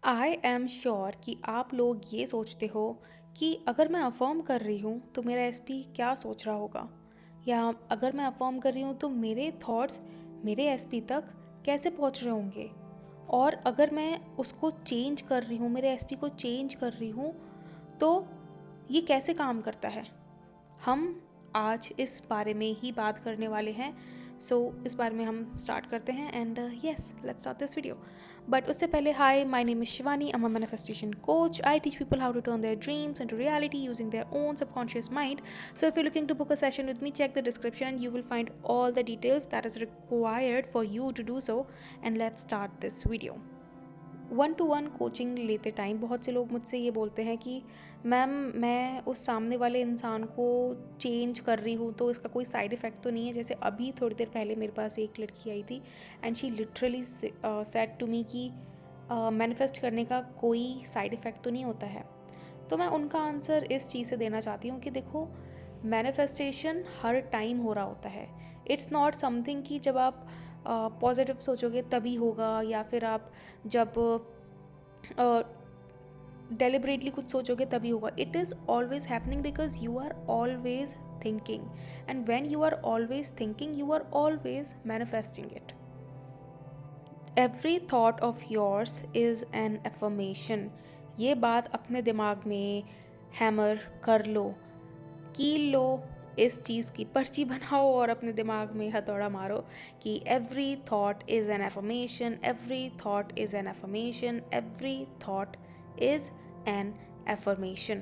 I am sure कि आप लोग ये सोचते हो कि अगर मैं अफर्म कर रही हूँ तो मेरा एसपी क्या सोच रहा होगा, या अगर मैं अफर्म कर रही हूँ तो मेरे थॉट्स मेरे एसपी तक कैसे पहुँच रहे होंगे, और अगर मैं उसको चेंज कर रही हूँ, मेरे एसपी को चेंज कर रही हूँ, तो ये कैसे काम करता है। हम आज इस बारे में ही बात करने वाले हैं। इस बारे में हम स्टार्ट करते हैं and yes, let's start this video. But उससे पहले, hi, my name is Shivani, I am a manifestation coach. I teach people how to turn their dreams into reality using their own subconscious mind. So if you're looking to book a session with me, check the description and you will find all the details that is required for you to do so. And let's start this video. 1-to-1 coaching लेते time बहुत से लोग मुझसे ये बोलते हैं कि ma'am, मैं उस सामने वाले इंसान को चेंज कर रही हूँ तो इसका कोई साइड इफ़ेक्ट तो नहीं है। जैसे अभी थोड़ी देर पहले मेरे पास एक लड़की आई थी and she literally said to me कि मैनिफेस्ट करने का कोई साइड इफ़ेक्ट तो नहीं होता है। तो मैं उनका आंसर इस चीज़ से देना चाहती हूँ कि देखो, मैनिफेस्टेशन हर टाइम हो रहा होता है। इट्स नॉट समथिंग कि जब आप पॉजिटिव सोचोगे तभी होगा, या फिर आप जब डेलिबरेटली कुछ सोचोगे तभी होगा। It is always happening because you are always thinking, and when you are always thinking you are always manifesting it. Every thought of yours is an affirmation. ये बात अपने दिमाग में हैमर कर लो, कील लो, इस चीज़ की पर्ची बनाओ और अपने दिमाग में हथौड़ा मारो कि every thought is an affirmation, every thought is an affirmation, every thought is an affirmation.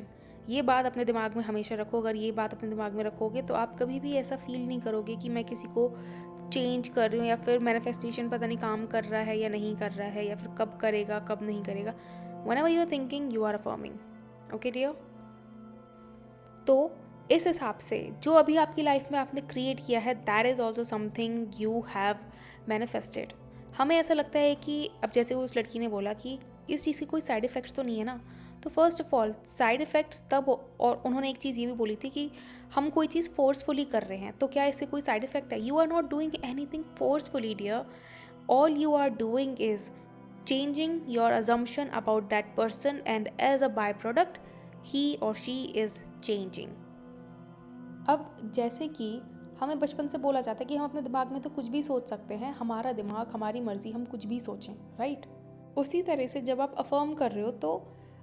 ये बात अपने दिमाग में हमेशा रखो. अगर ये बात अपने दिमाग में रखोगे तो आप कभी भी ऐसा फील नहीं करोगे कि मैं किसी को चेंज कर रही हूँ, या फिर मैनिफेस्टेशन पता नहीं काम कर रहा है या नहीं कर रहा है, या फिर कब करेगा कब नहीं करेगा. Whenever you are thinking you are affirming. Okay dear. तो इस हिसाब से जो अभी आपकी लाइफ में आपने क्रिएट किया है, that is also something you have manifested. हमें ऐसा लगता है कि अब जैसे उस लड़की ने बोला कि इस चीज़ की कोई साइड इफ़ेक्ट्स तो नहीं है ना. तो first of all, side effects तब और उन्होंने एक चीज़ ये भी बोली थी कि हम कोई चीज़ फोर्सफुली कर रहे हैं तो क्या इससे कोई साइड इफ़ेक्ट है. You are not doing anything forcefully dear. All you are doing is changing your assumption about that person, and as a byproduct he or she is changing. अब जैसे कि हमें बचपन से बोला जाता है कि हम अपने दिमाग में तो कुछ भी सोच सकते हैं, हमारा दिमाग, हमारी मर्जी, हम कुछ भी सोचें, राइट. उसी तरह से जब आप अफर्म कर रहे हो तो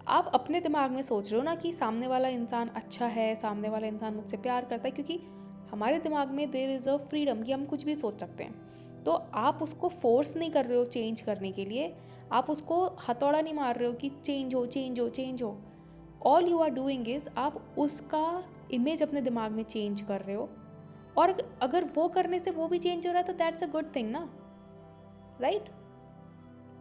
आप अपने दिमाग में सोच रहे हो ना कि सामने वाला इंसान अच्छा है, सामने वाला इंसान मुझसे प्यार करता है, क्योंकि हमारे दिमाग में देयर इज़ अ फ्रीडम कि हम कुछ भी सोच सकते हैं. तो आप उसको फोर्स नहीं कर रहे हो चेंज करने के लिए, आप उसको हथौड़ा नहीं मार रहे हो कि चेंज हो चेंज हो चेंज हो. All you are doing is आप उसका इमेज अपने दिमाग में चेंज कर रहे हो, और अगर वो करने से वो भी चेंज हो रहा है तो दैट्स अ गुड थिंग ना, राइट.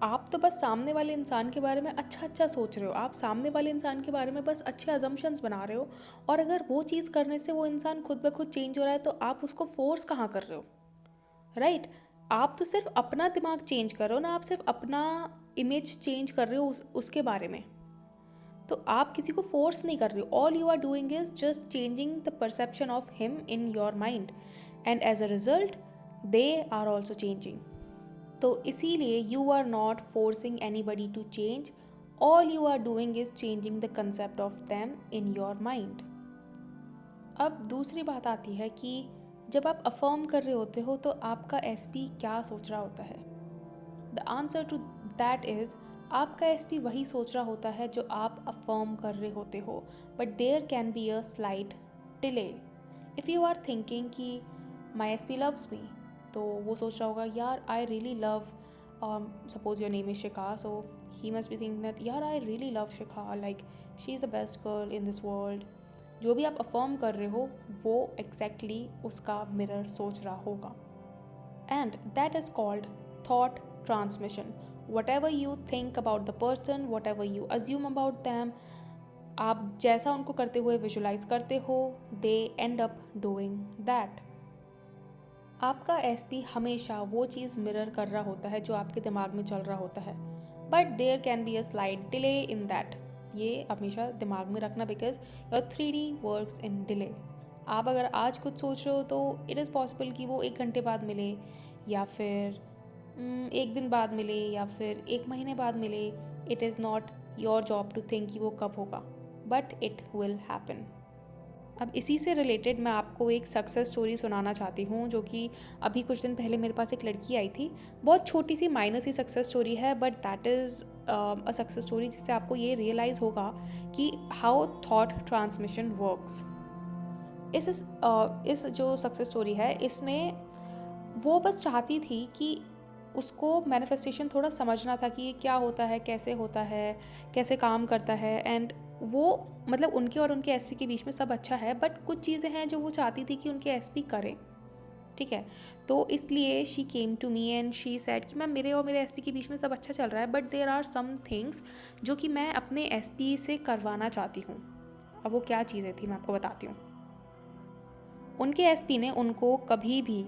आप तो बस सामने वाले इंसान के बारे में अच्छा अच्छा सोच रहे हो, आप सामने वाले इंसान के बारे में बस अच्छे अजम्पशंस बना रहे हो, और अगर वो चीज़ करने से वो इंसान खुद ब खुद चेंज हो रहा है तो आप उसको फोर्स कहाँ कर रहे हो, राइट. आप तो सिर्फ अपना दिमाग चेंज कर रहे हो ना, आप सिर्फ अपना इमेज चेंज कर रहे हो उसके बारे में. तो आप किसी को फोर्स नहीं कर रहे हो. All you are doing is just changing the perception of him in your mind, and as a result they are also changing. तो इसीलिए you are not forcing anybody to change. All you are doing is changing the concept of them in your mind. अब दूसरी बात आती है कि जब आप अफर्म कर रहे होते हो तो आपका एसपी क्या सोच रहा होता है. The answer to that is, आपका एसपी वही सोच रहा होता है जो आप अफर्म कर रहे होते हो, but there can be a slight delay. If you are thinking कि माई एसपी लव्स मी, तो वो सोच रहा होगा यार I really love, suppose your name is Shikha, so he must be thinking that यार I really love Shikha, like she is the best girl in this world. जो भी आप अफर्म कर रहे हो वो एग्जैक्टली उसका मिरर सोच रहा होगा. And that is called thought transmission. Whatever you think about the person, whatever you assume about them, आप जैसा उनको करते हुए विजुलाइज करते हो, they end up doing that. आपका एसपी हमेशा वो चीज़ मिरर कर रहा होता है जो आपके दिमाग में चल रहा होता है, but there can be a slight delay in that. ये हमेशा दिमाग में रखना, because your 3D works in delay. आप अगर आज कुछ सोच रहे हो तो इट इज़ पॉसिबल कि वो 1 घंटे बाद मिले, या फिर 1 दिन बाद मिले, या फिर 1 महीने बाद मिले, it is not your job to think कि वो कब होगा, बट इट विल हैपन। अब इसी से रिलेटेड मैं आपको एक सक्सेस स्टोरी सुनाना चाहती हूँ, जो कि अभी कुछ दिन पहले मेरे पास एक लड़की आई थी। बहुत छोटी सी माइनर सी सक्सेस स्टोरी है, but that is a success story जिससे आपको ये रियलाइज़ होगा कि हाउ थॉट ट्रांसमिशन वर्क्स। इस जो सक्सेस स्टोरी है, इसमें वो बस चाहती थी कि उसको मैनिफेस्टेशन थोड़ा समझना था कि ये क्या होता है, कैसे काम करता है। एंड वो मतलब उनके और उनके एसपी के बीच में सब अच्छा है, बट कुछ चीज़ें हैं जो वो चाहती थी कि उनके एसपी करें, ठीक है। तो इसलिए she came to me and she said कि मैम मेरे और मेरे एसपी के बीच में सब अच्छा चल रहा है, but there are some things जो कि मैं अपने एसपी से करवाना चाहती हूँ। अब वो क्या चीज़ें थी मैं आपको बताती हूँ। उनके एसपी ने उनको कभी भी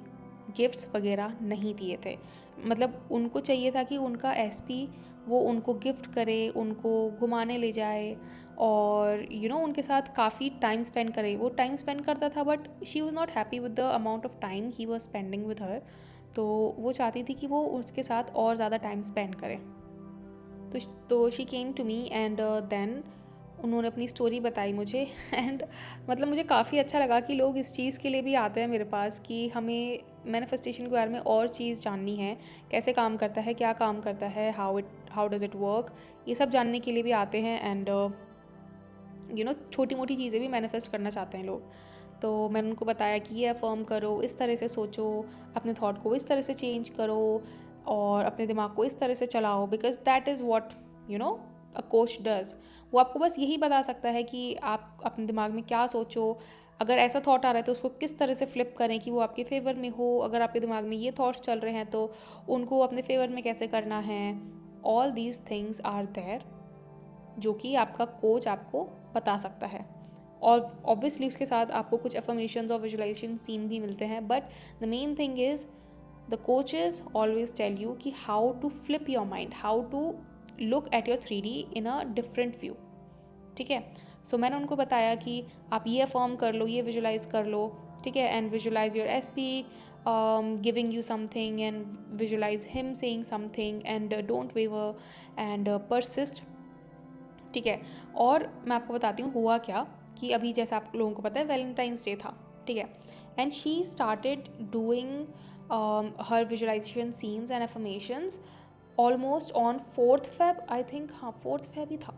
गिफ्ट्स वगैरह नहीं दिए थे। मतलब उनको चाहिए था कि उनका एसपी वो उनको गिफ्ट करे, उनको घुमाने ले जाए और उनके साथ काफ़ी टाइम स्पेंड करे। वो टाइम स्पेंड करता था, but she was not happy with the amount of time he was spending with her. तो वो चाहती थी कि वो उसके साथ और ज़्यादा टाइम स्पेंड करे। तो she came to me and then उन्होंने अपनी स्टोरी बताई मुझे एंड मतलब मुझे काफ़ी अच्छा लगा कि लोग इस चीज़ के लिए भी आते हैं मेरे पास कि हमें मैनिफेस्टेशन के बारे में और चीज़ जाननी है, कैसे काम करता है, क्या काम करता है, हाउ डज़ इट वर्क, ये सब जानने के लिए भी आते हैं। एंड छोटी मोटी चीज़ें भी मैनिफेस्ट करना चाहते हैं लोग। तो मैंने उनको बताया कि ये अफर्म करो, इस तरह से सोचो, अपने थॉट को इस तरह से चेंज करो और अपने दिमाग को इस तरह से चलाओ, because that is what a coach does. वो आपको बस यही बता सकता है कि आप अपने दिमाग में क्या सोचो। अगर ऐसा थॉट आ रहा है तो उसको किस तरह से फ्लिप करें कि वो आपके फेवर में हो। अगर आपके दिमाग में ये थॉट्स चल रहे हैं तो उनको अपने फेवर में कैसे करना है। All these things are there, जो कि आपका कोच आपको बता सकता है। और ऑब्वियसली उसके साथ आपको कुछ अफर्मेशंस और विजुअलाइजेशन सीन भी मिलते हैं, but the main thing is the coaches always tell you कि how to flip your mind, how to look at your 3D in a different view, ठीक है। सो मैंने उनको बताया कि आप ये फॉर्म कर लो, ये विजुलाइज कर लो, ठीक है, and visualise your SP giving you something and visualise him saying something and don't waver and persist, ठीक है। और मैं आपको बताती हूँ हुआ क्या कि अभी जैसे आप लोगों को पता है वैलेंटाइंस डे था, ठीक है। And she started doing her visualisation scenes and affirmations almost on 4th Feb, I think, हाँ 4th Feb ही था।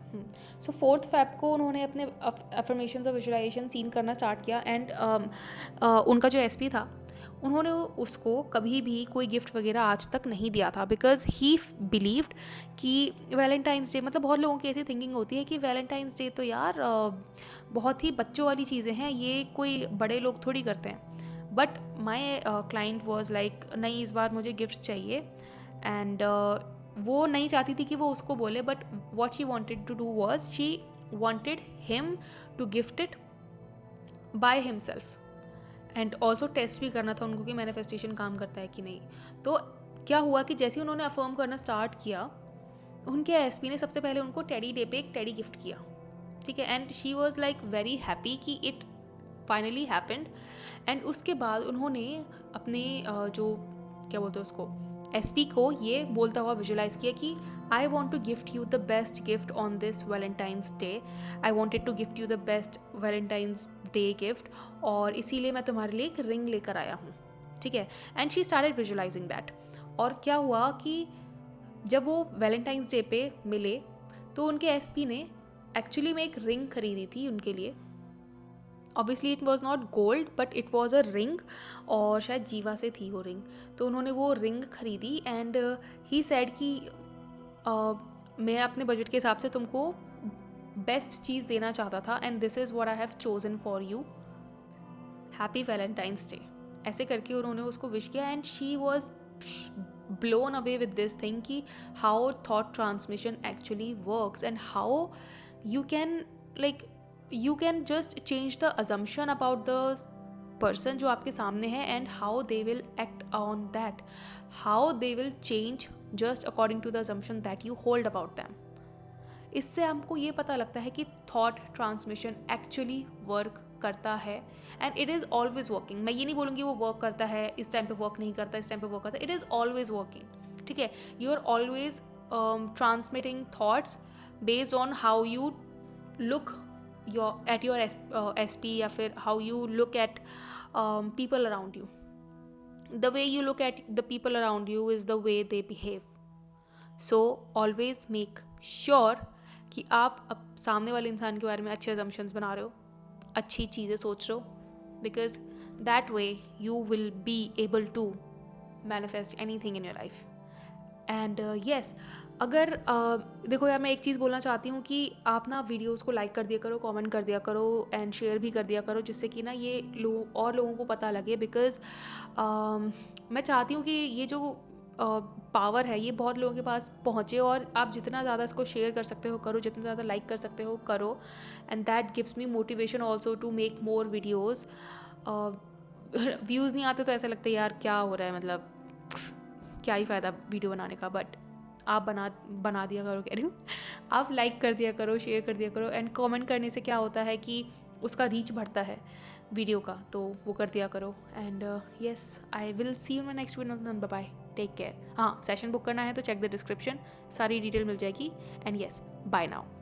सो 4th Feb को उन्होंने अपने अफर्मेशंस और विजुअलाइजेशन सीन करना स्टार्ट किया। एंड उनका जो एसपी था उन्होंने उसको कभी भी कोई गिफ्ट वगैरह आज तक नहीं दिया था, बिकॉज ही बिलीव्ड कि वैलेंटाइंस डे, मतलब बहुत लोगों की ऐसी थिंकिंग होती है कि वैलेंटाइंस डे तो यार बहुत ही बच्चों वाली चीज़ें हैं, ये कोई बड़े लोग थोड़ी करते हैं। But my client was like नहीं, इस बार मुझे गिफ्ट चाहिए। एंड वो नहीं चाहती थी कि वो उसको बोले, but what she wanted to do was she wanted him to gift it by himself. And also test भी करना था उनको कि मैनिफेस्टेशन काम करता है कि नहीं। तो क्या हुआ कि जैसे ही उन्होंने अफर्म करना स्टार्ट किया, उनके एसपी ने सबसे पहले उनको टेडी डे पे एक टेडी गिफ्ट किया, ठीक है। And she was like very happy कि इट फाइनली हैपेंड। एंड उसके बाद उन्होंने अपने जो क्या बोलते हैं उसको, एसपी को ये बोलता हुआ विजुलाइज किया कि I want to gift you the best gift on this Valentine's day, I wanted to gift you the best Valentine's day gift, और इसीलिए मैं तुम्हारे लिए एक रिंग लेकर आया हूँ, ठीक है। And she started visualising that. और क्या हुआ कि जब वो वैलेंटाइंस डे पे मिले तो उनके एसपी ने एक्चुअली में एक रिंग खरीदी थी उनके लिए। Obviously it was not gold but it was a ring, और शायद जीवा से थी वो रिंग। तो उन्होंने वो रिंग खरीदी एंड ही सेड कि मैं अपने बजट के हिसाब से तुमको बेस्ट चीज़ देना चाहता था, and this is what I have chosen for you, happy Valentine's day. ऐसे करके उन्होंने उसको विश किया। And she was blown away with this thing कि how thought transmission actually works and how you can like you can just change the assumption about the person जो आपके सामने है, and how they will act on that, how they will change just according to the assumption that you hold about them। इससे हमको ये पता लगता है कि थॉट ट्रांसमिशन एक्चुअली वर्क करता है, and it is always working. मैं ये नहीं बोलूँगी वो वर्क करता है, इस टाइम पे वर्क नहीं करता, इस टाइम पे वर्क करता है, इट इज़ ऑलवेज वर्किंग, ठीक है। You are always transmitting thoughts based on how you look at your SP, या फिर how you look at people around you. The way you look at the people around you is the way they behave. So always make sure कि आप सामने वाले इंसान के बारे में अच्छे assumptions बना रहे हो, अच्छी चीज़ें सोच रहे हो, because that way you will be able to manifest anything in your life. And yes, अगर देखो यार, मैं एक चीज़ बोलना चाहती हूँ कि आप ना वीडियोस को लाइक कर दिया करो, कमेंट कर दिया करो एंड शेयर भी कर दिया करो, जिससे कि ना ये लोगों को पता लगे, बिकॉज मैं चाहती हूँ कि ये जो पावर है ये बहुत लोगों के पास पहुँचे, और आप जितना ज़्यादा इसको शेयर कर सकते हो करो, जितना ज़्यादा लाइक कर सकते हो करो, and that gives me motivation also to make more videos. Views नहीं आते तो ऐसा लगता है यार क्या हो रहा है, मतलब क्या ही फ़ायदा वीडियो बनाने का. बट आप बना दिया करो, कह रही हूँ, आप लाइक कर दिया करो, शेयर कर दिया करो, एंड कमेंट करने से क्या होता है कि उसका रीच बढ़ता है वीडियो का, तो वो कर दिया करो. And yes, I will see you my next video. Bye bye, take care. हाँ, सेशन बुक करना है तो चेक द डिस्क्रिप्शन, सारी डिटेल मिल जाएगी. And yes, bye now.